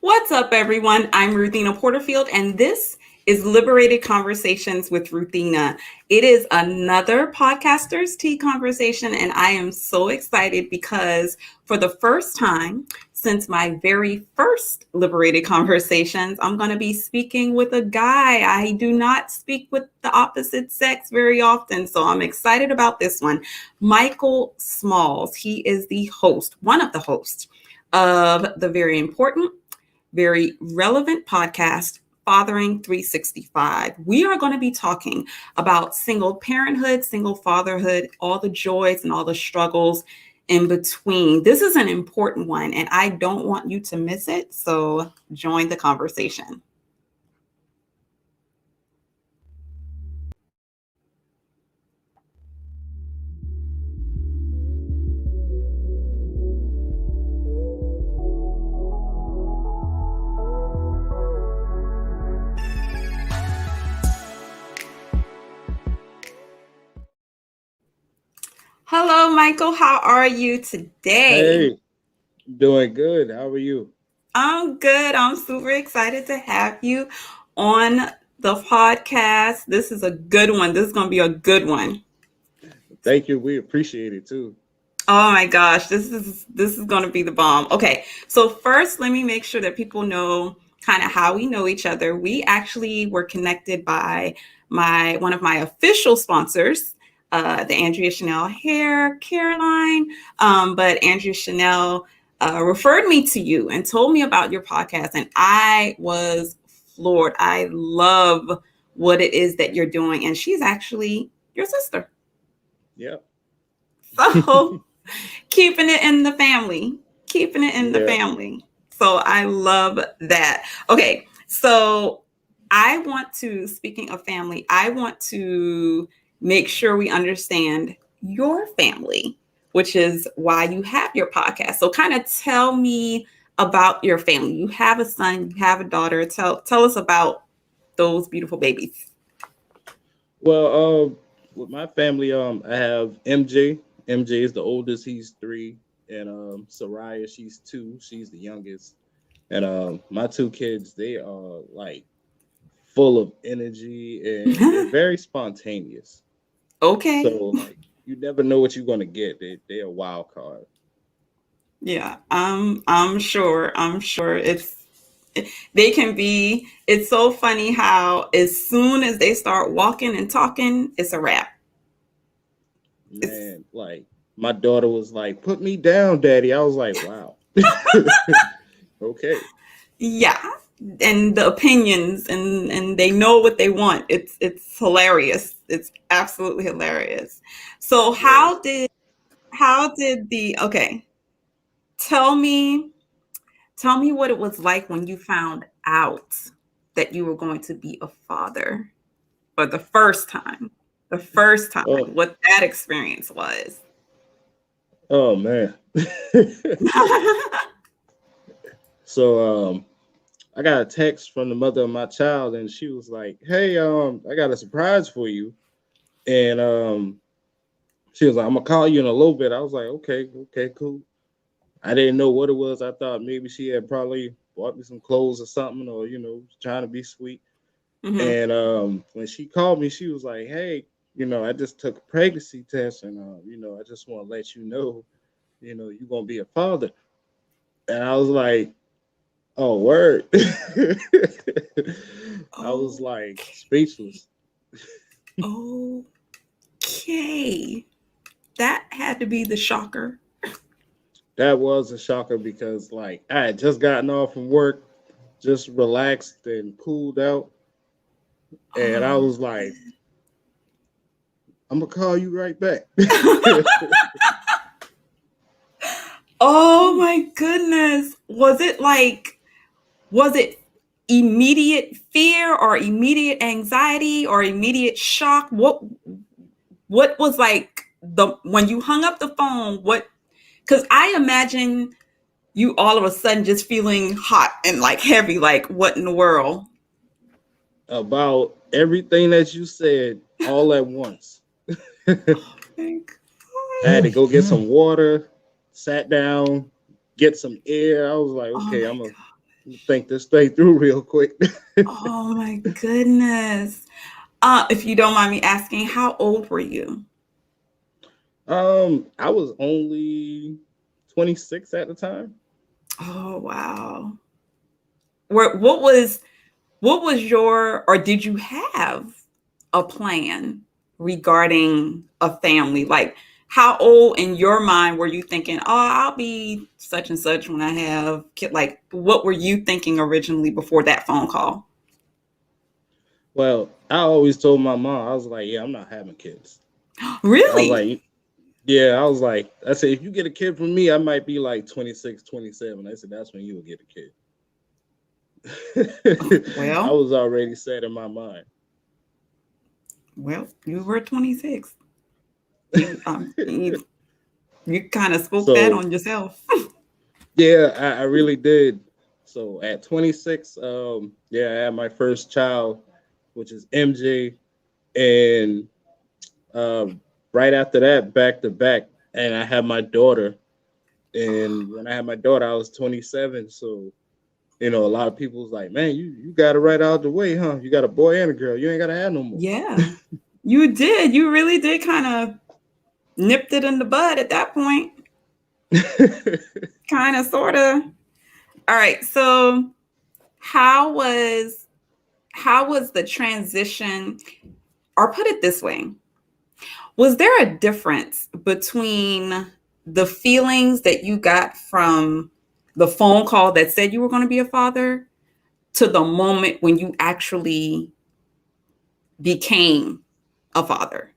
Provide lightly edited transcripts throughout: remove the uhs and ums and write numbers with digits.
What's up, everyone? I'm Ruthina Porterfield, and this is Liberated Conversations with Ruthina. It is another Podcasters Tea conversation, and I am so excited because for the first time since my very first Liberated Conversations, I'm going to be speaking with a guy. I do not speak with the opposite sex very often, so I'm excited about this one. Michael Smalls. He is the host, one of the hosts of the very important, very relevant podcast, Fathering 365. We are going to be talking about single parenthood, single fatherhood, all the joys and all the struggles in between. This is an important one, and I don't want you to miss it. So join the conversation. Hello, Michael. How are you today? Hey, doing good. How are you? I'm good. I'm super excited to have you on the podcast. This is a good one. This is going to be a good one. Thank you. We appreciate it too. Oh my gosh, this is going to be the bomb. Okay. So first, let me make sure that people know kind of how we know each other. We actually were connected by my one of my official sponsors, the Andrea Chanel Hair Care Line. But Andrea Chanel referred me to you and told me about your podcast, and I was floored. I love what it is that you're doing, and she's actually your sister. Yep. So keeping it in the family, keeping it in the Yeah. family. So I love that. Okay, so I want to, speaking of family, I want to make sure we understand your family, which is why you have your podcast. So kind of tell me about your family. You have a son, you have a daughter. Tell us about those beautiful babies. Well, with my family, I have MJ. MJ is the oldest. He's three, and Soraya, she's two. She's the youngest. And my two kids, they are like full of energy, and they're very spontaneous. Okay. So like, you never know what you're gonna get. They're a wild card. Yeah, I'm sure. I'm sure they can be. It's so funny how as soon as they start walking and talking, it's a wrap. It's Man, like my daughter was like, "Put me down, daddy." I was like, "Wow." Okay. yeah, and the opinions and they know what they want. It's hilarious. It's absolutely hilarious. So Yes. how did the okay? Tell me tell me what it was like when you found out that you were going to be a father. For the first time. The first time, Oh, what that experience was. oh man. So I got a text from the mother of my child, and she was like, "Hey, I got a surprise for you." And she was like, "I'm gonna call you in a little bit." I was like, "Okay, okay, cool." I didn't know what it was. I thought maybe she had probably bought me some clothes or something, or trying to be sweet. Mhm. And when she called me, she was like, "Hey, I just took a pregnancy test, and I just want to let you know, you're gonna be a father." And I was like, "Oh, word!" I was like Okay. speechless. Okay. That had to be the shocker. That was a shocker because, like, I had just gotten off from work, just relaxed and cooled out, and I Oh. was like, "I'm gonna call you right back." Oh my goodness. Was it immediate fear or immediate anxiety or immediate shock? What was like the when you hung up the phone, what cuz I imagine you all of a sudden just feeling hot and like heavy, like what in the world? About everything that you said all at once. I Like, had to go get some water, sat down, get some air. I was like, oh okay, my I'm gonna God. Think this thing through real quick. Oh my goodness. If you don't mind me asking, how old were you? I was only 26 at the time. Oh wow. What was your, or did you have a plan regarding a family? Like, how old in your mind were you thinking, oh, I'll be such and such when I have kid? Like, what were you thinking originally before that phone call? Well, I always told my mom, I was like, yeah, I'm not having kids. I was Really? like, yeah, I said, if you get a kid from me, I might be like 26, 27. I said, that's when you will get a kid. I Well, was already set in my mind. you were 26. You kind of spoke that So on yourself. yeah, I really did. So at 26, yeah, I had my first child, which is MJ, and um, right after that, back to back, and I had my daughter. And when I had my daughter, I was 27. So a lot of people was like, "Man, you got it right out the way, huh? You got a boy and a girl. You ain't got to have no more." Yeah, you did. You really did kind of nipped it in the bud at that point. Kind of, sort of. All right. So, how was how was the transition? Or put it this way: was there a difference between the feelings that you got from the phone call that said you were going to be a father to the moment when you actually became a father?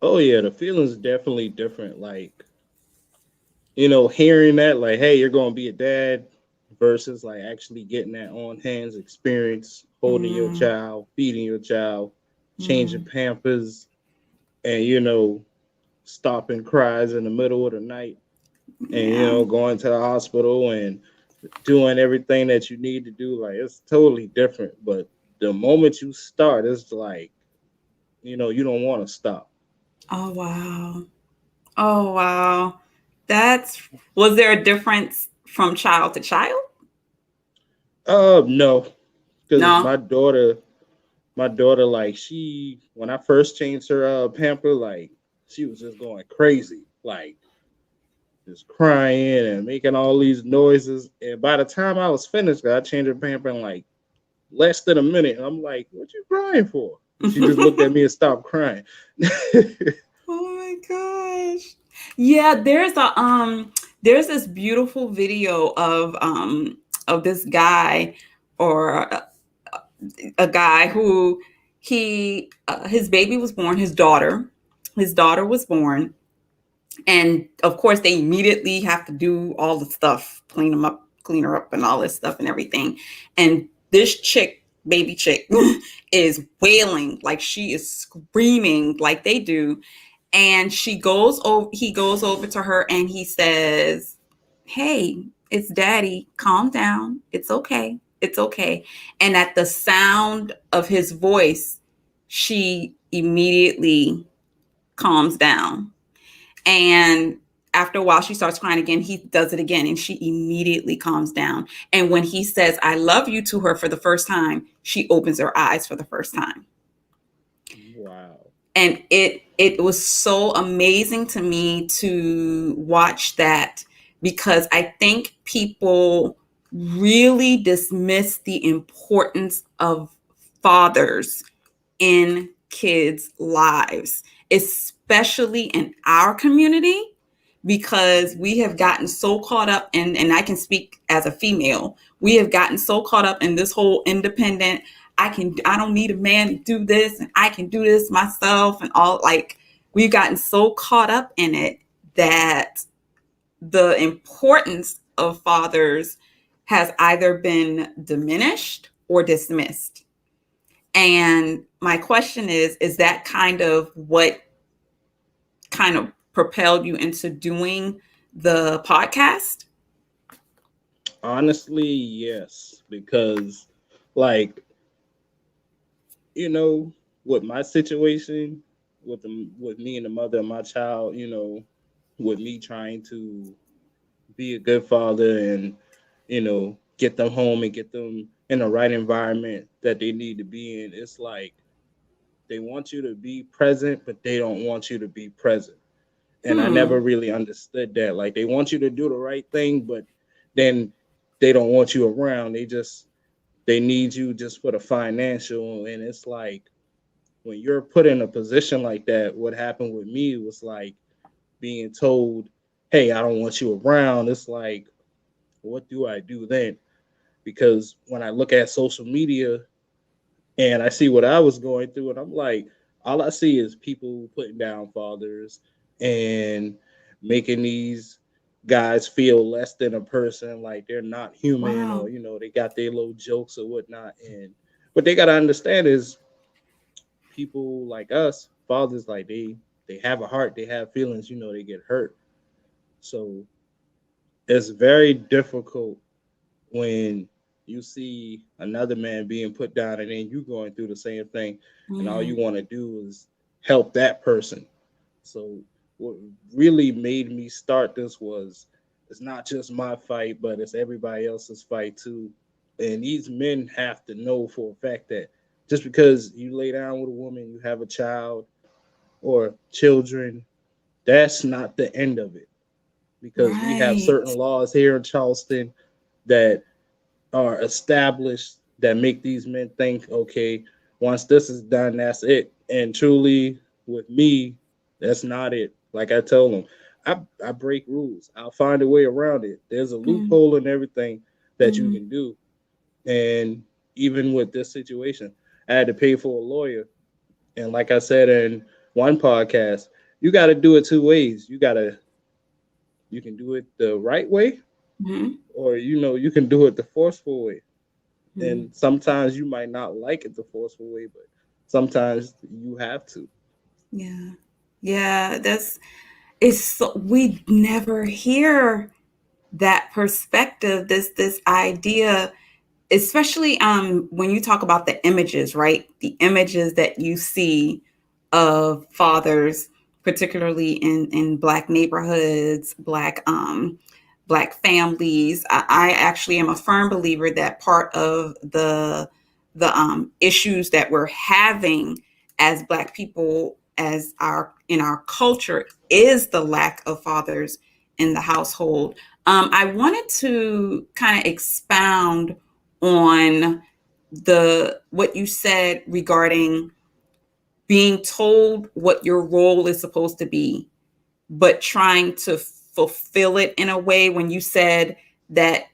Oh yeah, the feeling's definitely different. Like hearing that, like, hey, you're gonna be a dad, versus like actually getting that on hands experience, holding your Mm, child, feeding your child, changing mm, pampers, and stopping cries in the middle of the night, and yeah. going to the hospital and doing everything that you need to do. Like, it's totally different. But the moment you start, it's like, you don't want to stop. Oh wow. Oh wow. That's Was there a difference from child to child? No, because No. my daughter, like, when I first changed her pamper, like, she was just going crazy, like just crying and making all these noises. And by the time I was finished, I changed her pamper in like less than a minute. And I'm like, "What you crying for?" And she just looked at me and stopped crying. Oh my gosh. Yeah, there's this beautiful video of this guy, or a guy who his baby was born, his daughter was born, and of course they immediately have to do all the stuff, clean her up and all this stuff and everything. And this baby chick is wailing, like she is screaming like they do. And he goes over to her and he says, "Hey, it's daddy, calm down, it's okay, it's okay." And at the sound of his voice, she immediately calms down. And after a while, she starts crying again. He does it again, and she immediately calms down. And when he says, "I love you" to her for the first time, she opens her eyes for the first time. Wow. And it was so amazing to me to watch that, because I think people really dismiss the importance of fathers in kids' lives, especially in our community, because we have gotten so caught up in, and I can speak as a female, we have gotten so caught up in this whole independent, I don't need a man to do this, and I can do this myself, and all, like, we've gotten so caught up in it that the importance of fathers has either been diminished or dismissed. And my question is that kind of what kind of propelled you into doing the podcast? Honestly, yes, because, like, with my situation, with me and the mother of my child, with me trying to be a good father and get them home and get them in the right environment that they need to be in. It's like they want you to be present, but they don't want you to be present. And I Hmm. never really understood that. Like they want you to do the right thing, but then they don't want you around. They need you just for the financial. And it's like when you're put in a position like that, what happened with me was like being told, "Hey, I don't want you around." It's like, what do I do then? Because when I look at social media and I see what I was going through, and I'm like, all I see is people putting down fathers and making these guys feel less than a person, like they're not human, or Wow. they got their little jokes or whatnot. And what they gotta understand is people like us, fathers, like they have a heart, they have feelings, they get hurt. So it's very difficult when you see another man being put down and then you going through the same thing, and all you Mm, want to do is help that person. So what really made me start this was it's not just my fight, but it's everybody else's fight too. And these men have to know for a fact that just because you lay down with a woman, you have a child or children, that's not the end of it. Because we have right. certain laws here in Charleston that are established that make these men think, okay, once this is done, that's it. And truly, with me, that's not it. Like I tell them, I break rules. I'll find a way around it. There's a Mm, loophole in everything that you mm, can do. And even with this situation, I had to pay for a lawyer. And like I said in one podcast, you got to do it two ways. You can do it the right way, mm, or you can do it the forceful way. mm. And sometimes you might not like it the forceful way, but sometimes you have to. Yeah. Yeah. It's so, we never hear that perspective, this idea, especially when you talk about the images, right? The images that you see of fathers, particularly in black neighborhoods, black families. I actually am a firm believer that part of the issues that we're having as black people, as our in our culture, is the lack of fathers in the household. I wanted to kind of expound on the what you said regarding being told what your role is supposed to be, but trying to fulfill it in a way. When you said that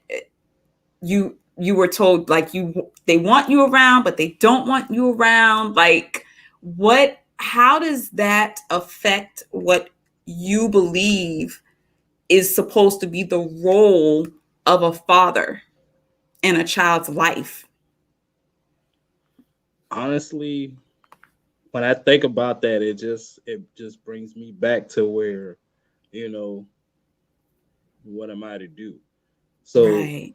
you were told, like, they want you around but they don't want you around, like, what how does that affect what you believe is supposed to be the role of a father in a child's life? Honestly, when I think about that, it just brings me back to where, you know, what am I to do? So, Right.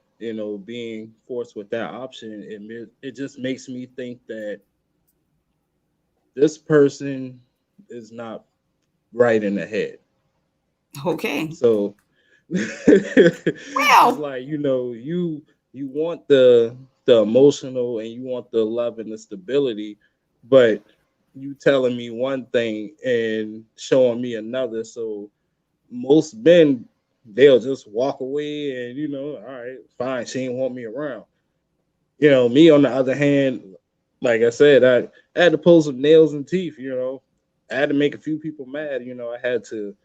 being forced with that option, it just makes me think that this person is not right in the head. Okay. So it's Well. like you want the emotional and you want the love and the stability, but you telling me one thing and showing me another. So most men, they'll just walk away and all right, fine, she ain't want me around. Me on the other hand, like I said, I had to pull some nails and teeth. I had to make a few people mad. I had to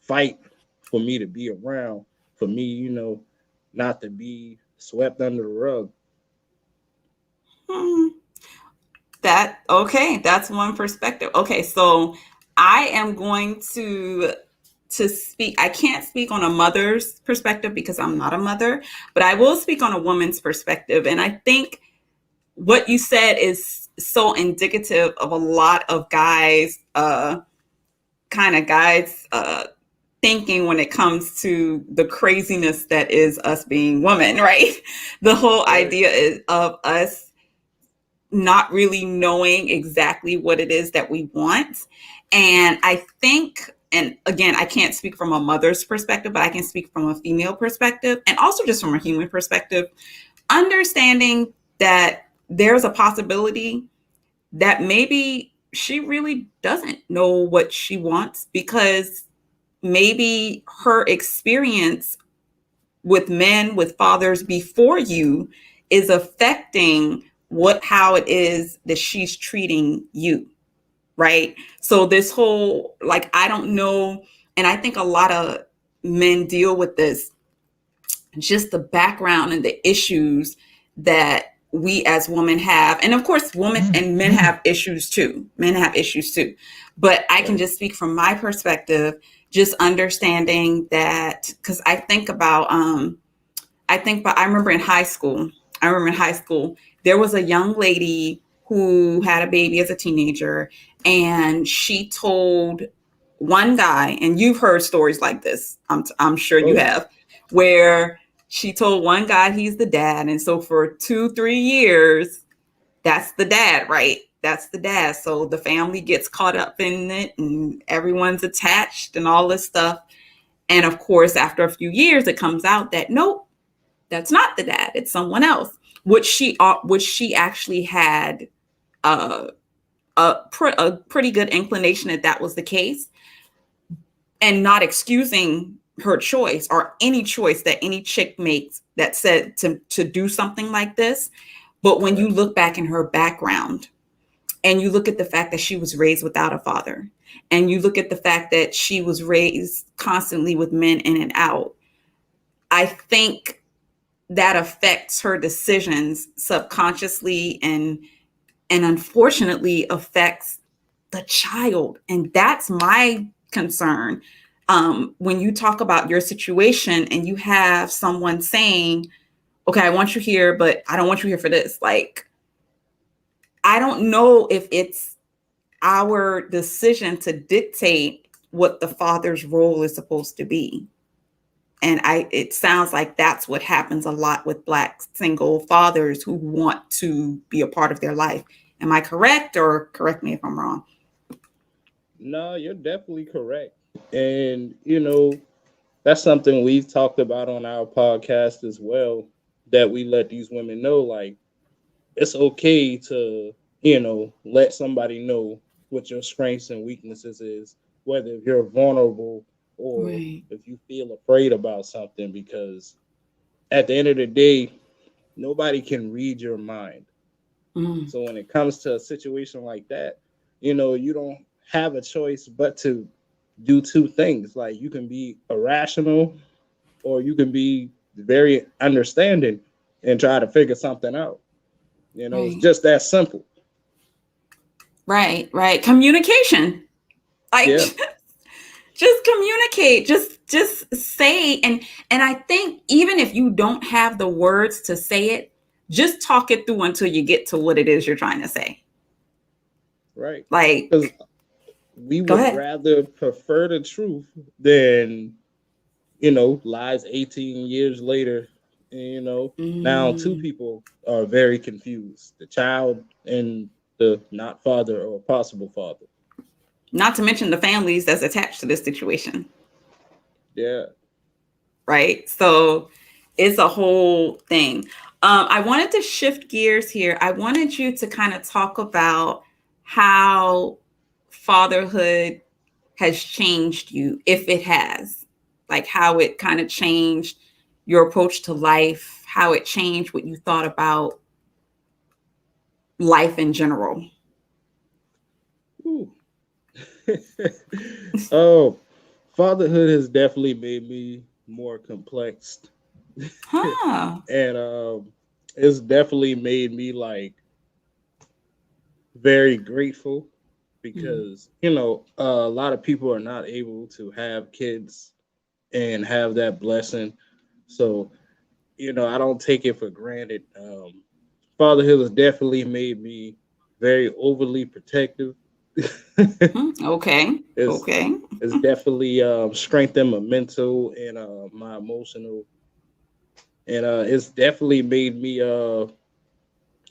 fight for me to be around, for me, not to be swept under the rug. Hmm. That okay, that's one perspective. Okay, so I am going to speak. I can't speak on a mother's perspective because I'm not a mother, but I will speak on a woman's perspective. And I think what you said is so indicative of a lot of guys thinking when it comes to the craziness that is us being women, right? The whole Right. idea is of us not really knowing exactly what it is that we want. And I think and again, I can't speak from a mother's perspective, but I can speak from a female perspective and also just from a human perspective, understanding that there's a possibility that maybe she really doesn't know what she wants because maybe her experience with men, with fathers before you is affecting what how it is that she's treating you, right? So this whole like I don't know, and I think a lot of men deal with this, just the background and the issues that we as women have. And of course, women and men have issues too. Men have issues too. But I can Right. just speak from my perspective, just understanding that because I remember in high school, there was a young lady who had a baby as a teenager, and she told one guy, and you've heard stories like this, I'm sure Oh you yeah. have, where she told one guy he's the dad. And so for 2, 3 years, that's the dad, right? That's the dad. So the family gets caught up in it and everyone's attached and all this stuff. And of course, after a few years, it comes out that nope, that's not the dad, it's someone else, which she actually had uh, a pretty good inclination that that was the case, and not excusing her choice or any choice that any chick makes that said to do something like this. But when you Right. look back in her background and you look at the fact that she was raised without a father, and you look at the fact that she was raised constantly with men in and out, I think that affects her decisions subconsciously, and unfortunately affects the child. And that's my concern. When you talk about your situation and you have someone saying, okay, I want you here, but I don't want you here for this, like I don't know if it's our decision to dictate what the father's role is supposed to be. And it sounds like that's what happens a lot with Black single fathers who want to be a part of their life. Am I correct, or correct me if I'm wrong? No, you're definitely correct. And that's something we've talked about on our podcast as well. That we let these women know, like it's okay to let somebody know what your strengths and weaknesses is, whether if you're vulnerable or Right. if you feel afraid about something, because at the end of the day, nobody can read your mind. Mm, So when it comes to a situation like that, you don't have a choice but to do two things. Like you can be irrational or you can be very understanding and try to figure something out. It's right. just that simple. Right. Right. Communication. Like Yeah. just communicate. Just say, and I think even if you don't have the words to say it, just talk it through until you get to what it is you're trying to say. Right. Because Like, we go would ahead. rather prefer the truth than, lies 18 years later. And, now two Mm. people are very confused, the child and the not father or possible father. Not to mention the families that's attached to this situation, Yeah. right? So it's a whole thing. I wanted to shift gears here. I wanted you to kind of talk about how fatherhood has changed you, if it has, like how it kind of changed your approach to life, how it changed what you thought about life in general. Ooh. Oh, fatherhood has definitely made me more complex. Huh. And it's definitely made me like very grateful Mm, because a lot of people are not able to have kids and have that blessing. So I don't take it for granted. Fatherhood has definitely made me very overly protective. okay. it's Okay. it's definitely strengthened my mental and my emotional, and it's definitely made me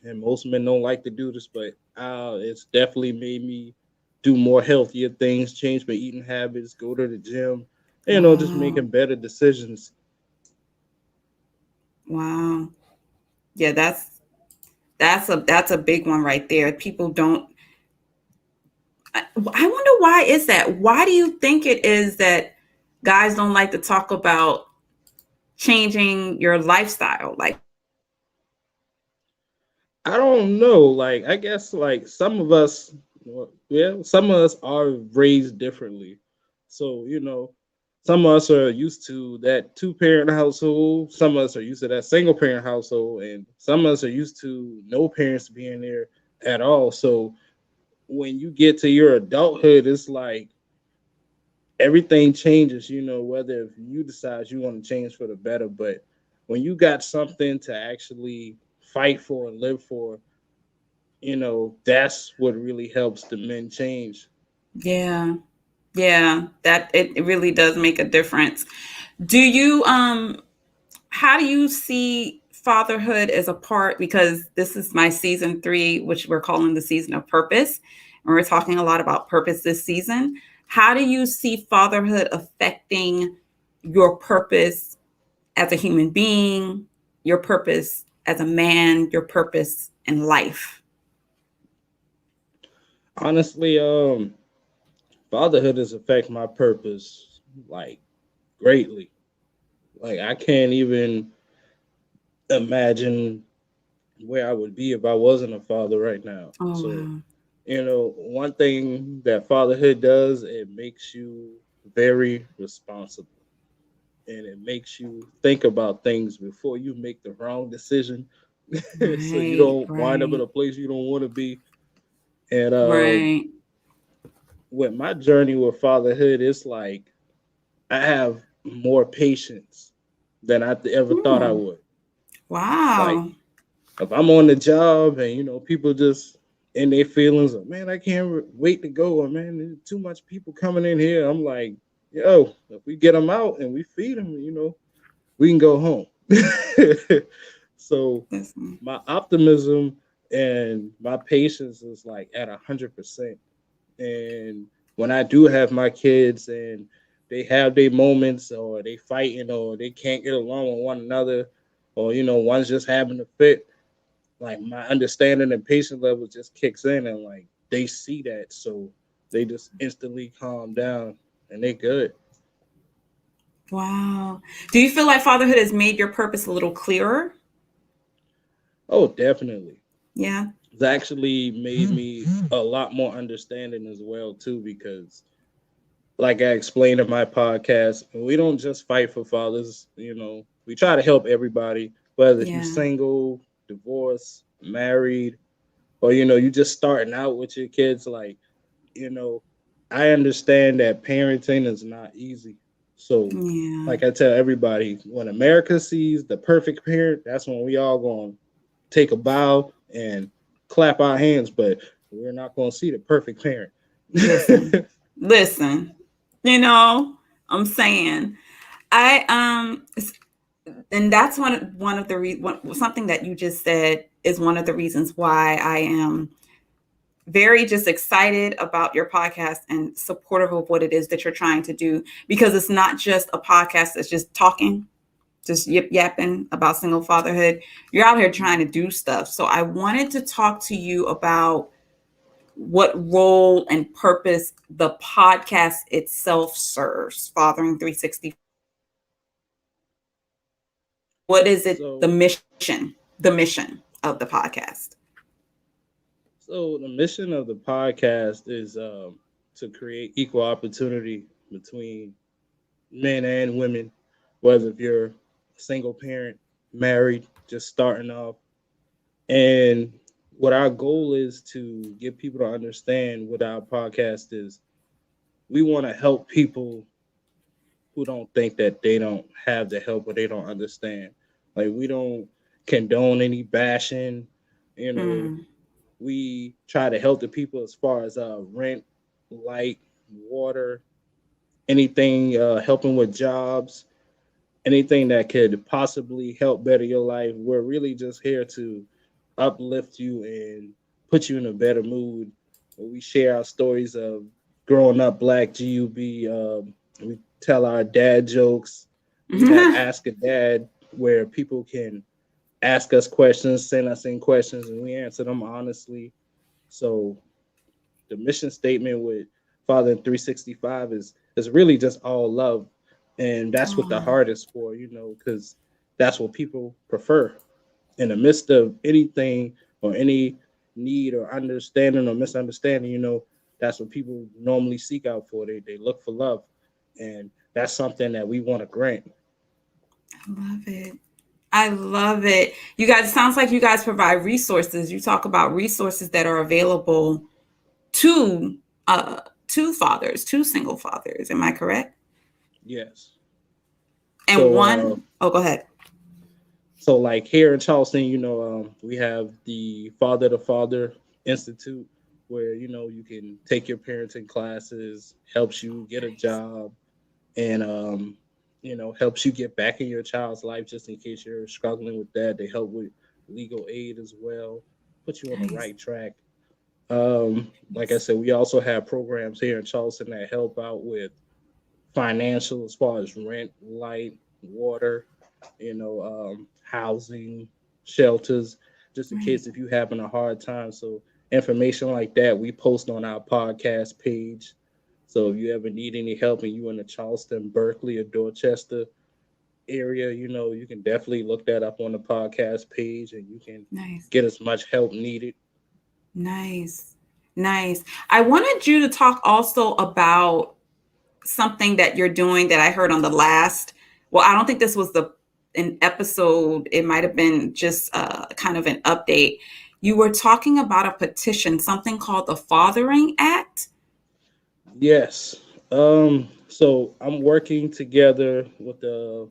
and most men don't like to do this, but it's definitely made me do more healthier things, change my eating habits, go to the gym, just Wow. making better decisions. Wow. Yeah, that's a big one right there. People don't I wonder why is that? Why do you think it is that guys don't like to talk about changing your lifestyle? Like I don't know. Like, I guess like some of us, well, yeah, some of us are raised differently. So, some of us are used to that two-parent household. Some of us are used to that single-parent household, and some of us are used to no parents being there at all. So when you get to your adulthood, it's like everything changes. Whether if you decide you want to change for the better, but when you got something to actually fight for and live for, that's what really helps the men change. yeah. Yeah, that it really does make a difference. Do you how do you see fatherhood as a part, because this is my season 3, which we're calling the season of purpose, and we're talking a lot about purpose this season. How do you see fatherhood affecting your purpose as a human being, your purpose as a man, your purpose in life? Honestly, fatherhood has affected my purpose like greatly. Like I can't even imagine where I would be if I wasn't a father right now. Oh So, wow. one thing that fatherhood does, it makes you very responsible, and it makes you think about things before you make the wrong decision so you Right, don't wind up in right, a place you don't want to be. And right. with my journey with fatherhood, it's like I have more patience than I ever thought I Hmm. would. Like Wow. if I'm on the job and people just in their feelings of, man, I can't wait to go, or man, there's too much people coming in here. I'm like, yo, if we get them out and we feed them, we can go home. So Listen. my optimism and my patience is like at 100%. And when I do have my kids and they have their moments, or they fighting, or they can't get along with one another, or one's just having a fit, like my understanding and patience level just kicks in, and like they see that, so they just instantly calm down and they good. Wow. Do you feel like fatherhood has made your purpose a little clearer? Oh, definitely. Yeah. It's actually made me a lot more understanding as well too, because like I explained in my podcast, we don't just fight for fathers. We try to help everybody, whether if you're Yeah. single, divorced, married, or you just starting out with your kids. Like, you know, I understand that parenting is not easy. So, Yeah. like I tell everybody, when America sees the perfect parent, that's when we all going to take a bow and clap our hands, but we're not going to see the perfect parent. Listen. Listen. You know, I'm saying and that's one of the something that you just said is one of the reasons why I am very just excited about your podcast and supportive of what it is that you're trying to do, because it's not just a podcast that's just talking, just yip yapping about single fatherhood. You're out here trying to do stuff. So I wanted to talk to you about what role and purpose the podcast itself serves, Fathering 365. What is it, the so, mission of the podcast? so the mission of the podcast is to create equal opportunity between men and women, whether if you're a single parent, married, just starting off. And what our goal is to get people to understand what our podcast is. We want to help people who don't think that they don't have the help or they don't understand. Like we don't condone any bashing. You know, Mm, we try to help the people as far as rent, light, water, anything, helping with jobs, anything that could possibly help better your life. We're really just here to uplift you and put you in a better mood. where we share our stories of growing up black. GUB. We tell our dad jokes. We have Ask a Dad, where people can ask us questions, send us in questions, and we answer them honestly. So the mission statement with Father in 365 is really just all love, and that's what the Oh, heart is for, because that's what people prefer in the midst of anything or any need or understanding or misunderstanding. That's what people normally seek out for. They look for love, and that's something that we want to grant. I love it. I love it. You guys, it sounds like you guys provide resources. You talk about resources that are available to to fathers, to single fathers. Am I correct? Yes. And So go ahead. So like here in Charleston, we have the Father to Father Institute where you can take your parenting classes, helps you get a Nice. job, and helps you get back in your child's life just in case you're struggling with that. They help with legal aid as well, put you on the Nice. right track. Like I said, we also have programs here in Charleston that help out with financial as far as rent, light, water, housing, shelters, just in Right. case if you having a hard time. So information like that we post on our podcast page. So if you ever need any help and you in the Charleston, Berkeley, or Dorchester area, you can definitely look that up on the podcast page and you can Nice. get as much help needed. Nice. Nice. I wanted you to talk also about something that you're doing that I heard on the last. Well, I don't think this was the an episode. It might have been just kind of an update. You were talking about a petition, something called the Fathering Act. Yes. So I'm working together with a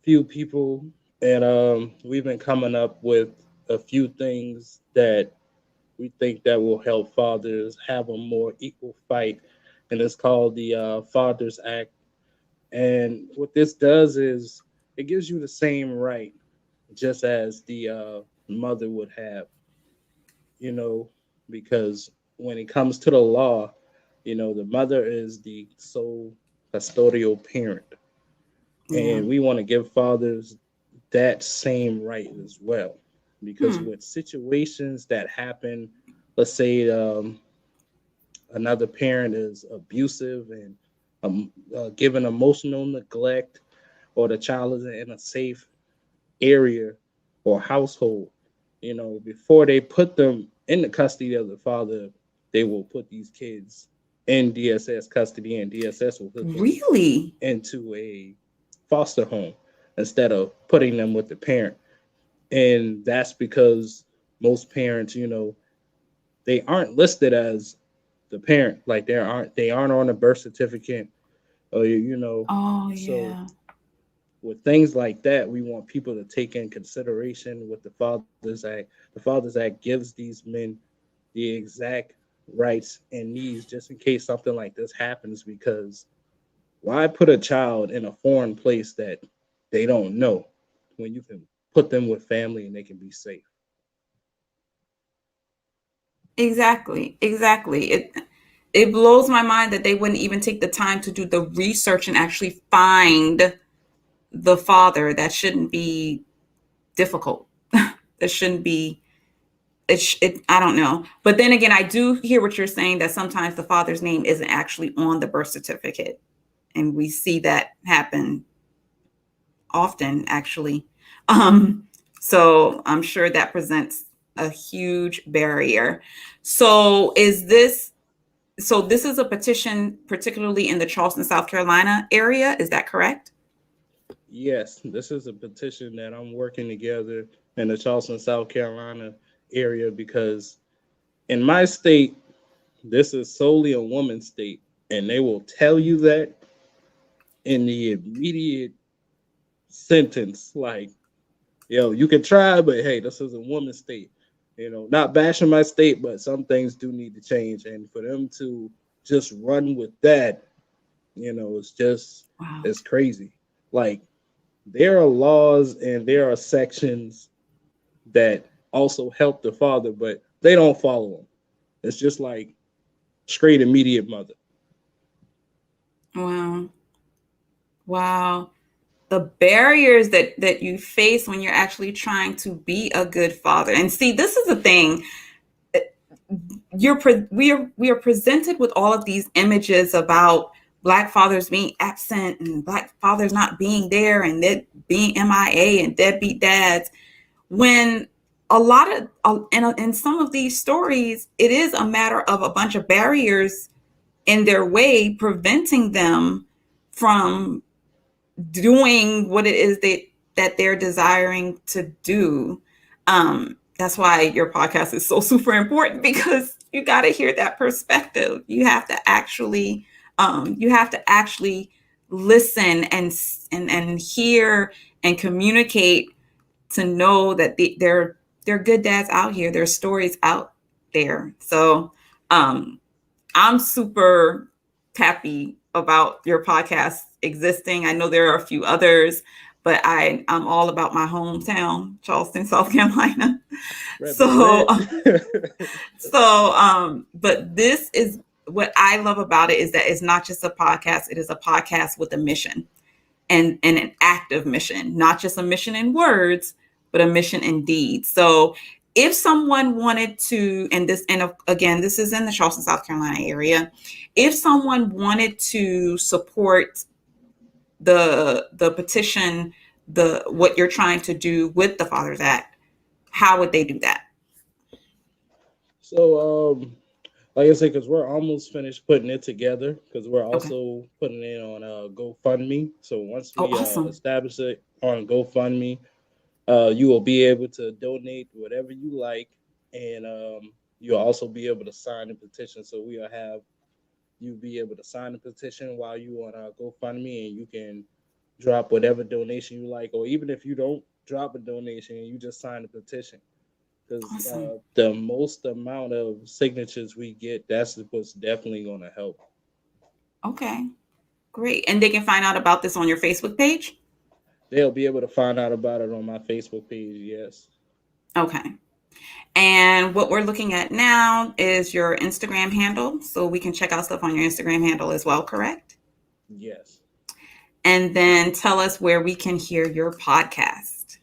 few people, and we've been coming up with a few things that we think that will help fathers have a more equal fight, and it's called the Fathers Act. And what this does is it gives you the same right, just as the mother would have, you know, because when it comes to the law, the mother is the sole custodial parent, Yeah. and we want to give fathers that same right as well. Because Hmm. with situations that happen, let's say another parent is abusive and given emotional neglect, or the child is in a safe area or household, before they put them in the custody of the father, they will put these kids in DSS custody, and DSS will put them Really? into a foster home instead of putting them with the parent. And that's because most parents, they aren't listed as the parent. Like they aren't on a birth certificate, or Oh, so yeah. with things like that, we want people to take in consideration with the Fathers Act. The Fathers Act gives these men the exact rights and needs just in case something like this happens. Because why put a child in a foreign place that they don't know when you can put them with family and they can be safe? Exactly. Exactly. It blows my mind that they wouldn't even take the time to do the research and actually find the father. That shouldn't be difficult. That shouldn't be I don't know. But then again, I do hear what you're saying that sometimes the father's name isn't actually on the birth certificate. And we see that happen often, actually. Um, so I'm sure that presents a huge barrier. So this is a petition, particularly in the Charleston, South Carolina area. Is that correct? Yes, this is a petition that I'm working together in the Charleston, South Carolina area, because in my state, this is solely a woman's state, and they will tell you that in the immediate sentence, like, yo, you can try, but hey, this is a woman's state. Not bashing my state, but some things do need to change. And for them to just run with that, Wow. it's crazy. Like, there are laws and there are sections that also help the father, but they don't follow them. It's just like straight immediate mother. Wow. Wow. The barriers that you face when you're actually trying to be a good father. And see, this is the thing. We are presented with all of these images about black fathers being absent and black fathers not being there and that being MIA and deadbeat dads, when a lot of in some of these stories it is a matter of a bunch of barriers in their way preventing them from doing what it is that they're desiring to do. That's why your podcast is so super important, because you got to hear that perspective. You have to actually listen and hear and communicate to know that there are good dads out here. There's stories out there. So I'm super happy about your podcast existing. I know there are a few others, but I'm all about my hometown, Charleston, South Carolina. So, Represent. but this is what I love about it, is that it's not just a podcast. It is a podcast with a mission, and an active mission, not just a mission in words, but a mission in deed. So if someone wanted to, and again, this is in the Charleston, South Carolina area, if someone wanted to support the petition, the what you're trying to do with the Fathers Act, how would they do that? So, like I said, because we're almost finished putting it together, because we're Okay. also putting it on GoFundMe. So once Oh, we awesome. establish it on GoFundMe, you will be able to donate whatever you like, and you'll also be able to sign the petition. So we'll have you be able to sign the petition while you on GoFundMe, and you can drop whatever donation you like, or even if you don't drop a donation and you just sign the petition, because Awesome. the most amount of signatures we get, that's what's definitely going to help. Okay. Great. And they can find out about this on your Facebook page? They'll be able to find out about it on my Facebook page. Yes, Okay. And what we're looking at now is your Instagram handle. So we can check out stuff on your Instagram handle as well, correct? yes. And then tell us where we can hear your podcast.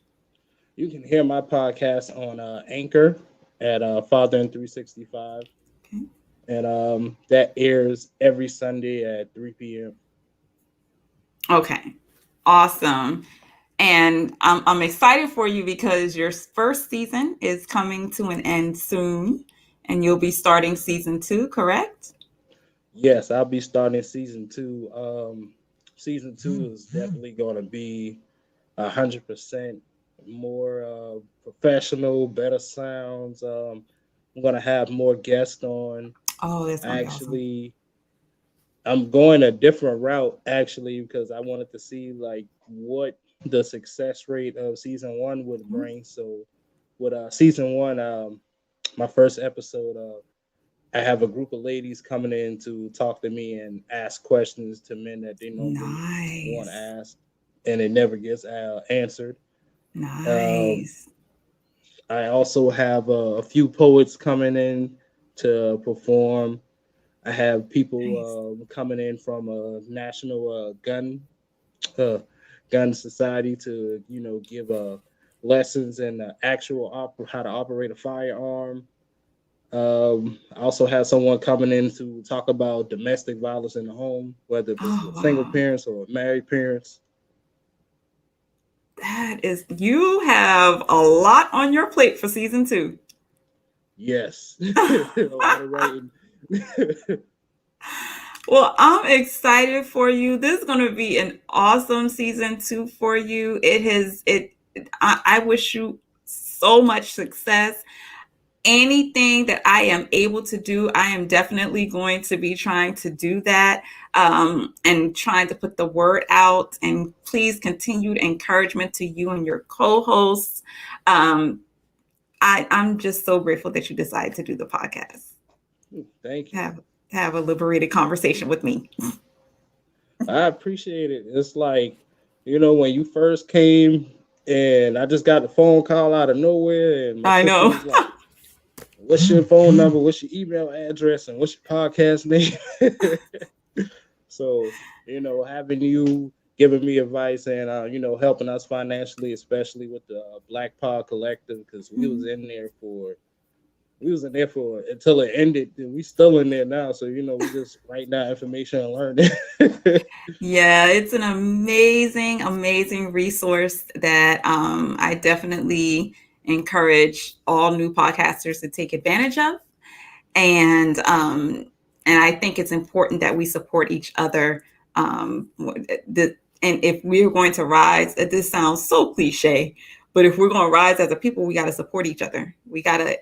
You can hear my podcast on Anchor at Father in 365, Okay. and that airs every Sunday at 3 p.m. Okay. Awesome. And I'm excited for you because your first season is coming to an end soon, and you'll be starting season two, correct? Yes, I'll be starting season two. Season two is definitely going to be 100% more professional, better sounds. I'm gonna have more guests on. Oh, that's going to be awesome. Actually, I'm going a different route actually, because I wanted to see like what the success rate of season one would Mhm. bring. So with season one, my first episode, I have a group of ladies coming in to talk to me and ask questions to men that they normally want to Nice. ask, and it never gets answered. Um, Nice. I also have a few poets coming in to perform. I have Nice. people coming in from a national uh, gun society to give lessons in actual how to operate a firearm. I also have someone coming in to talk about domestic violence in the home, whether it's Oh, with single wow. parents or married parents. You have a lot on your plate for season two. Yes, a lot of writing. Well, I'm excited for you. This is going to be an awesome season two for you. I wish you so much success. Anything that I am able to do, I am definitely going to be trying to do that, and trying to put the word out. And please, continued encouragement to you and your co hosts. Um, I'm just so grateful that you decided to do the podcast, Thank you. have have a liberated conversation with me. I appreciate it. It's like, when you first came and I just got the phone call out of nowhere, and my I sister know. was like, what's your phone number, what's your email address, and what's your podcast name? So, having you giving me advice and helping us financially, especially with the Black Pod Collective, because we was in there for until it ended, and we still in there now. So we just writing down information and learning. Yeah, it's an amazing, amazing resource that I definitely encourage all new podcasters to take advantage of. And I think it's important that we support each other. And if we're going to rise, this sounds so cliche, but if we're going to rise as a people, we got to support each other.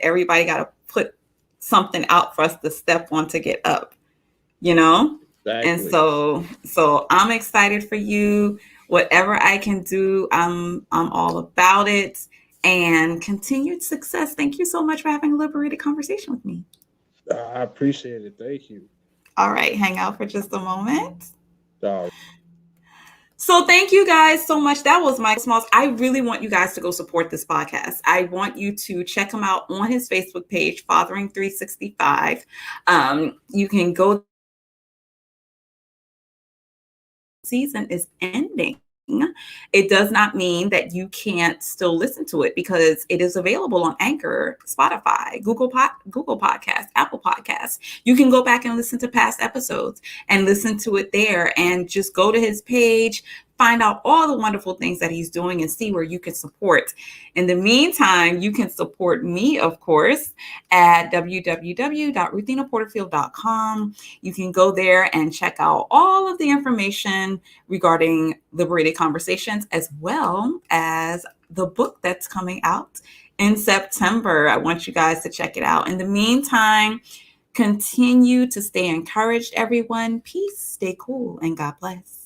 Everybody got to put something out for us to step on to get up, you know? And Exactly. so I'm excited for you. Whatever I can do, I'm all about it. And continued success. Thank you so much for having a liberated conversation with me. I appreciate it. Thank you. All right, hang out for just a moment. Uh, So thank you guys so much. That was Michael Smalls. I really want you guys to go support this podcast. I want you to check him out on his Facebook page, Fathering 365. You can go season is ending. It does not mean that you can't still listen to it because it is available on Anchor, Spotify, Google Podcasts, Apple Podcasts. You can go back and listen to past episodes and listen to it there, and just go to his page, find out all the wonderful things that he's doing, and see where you can support. In the meantime, you can support me, of course, at www.ruthinaporterfield.com. You can go there and check out all of the information regarding Liberated Conversations, as well as the book that's coming out in September. I want you guys to check it out. In the meantime, continue to stay encouraged, everyone. Peace, stay cool, and God bless.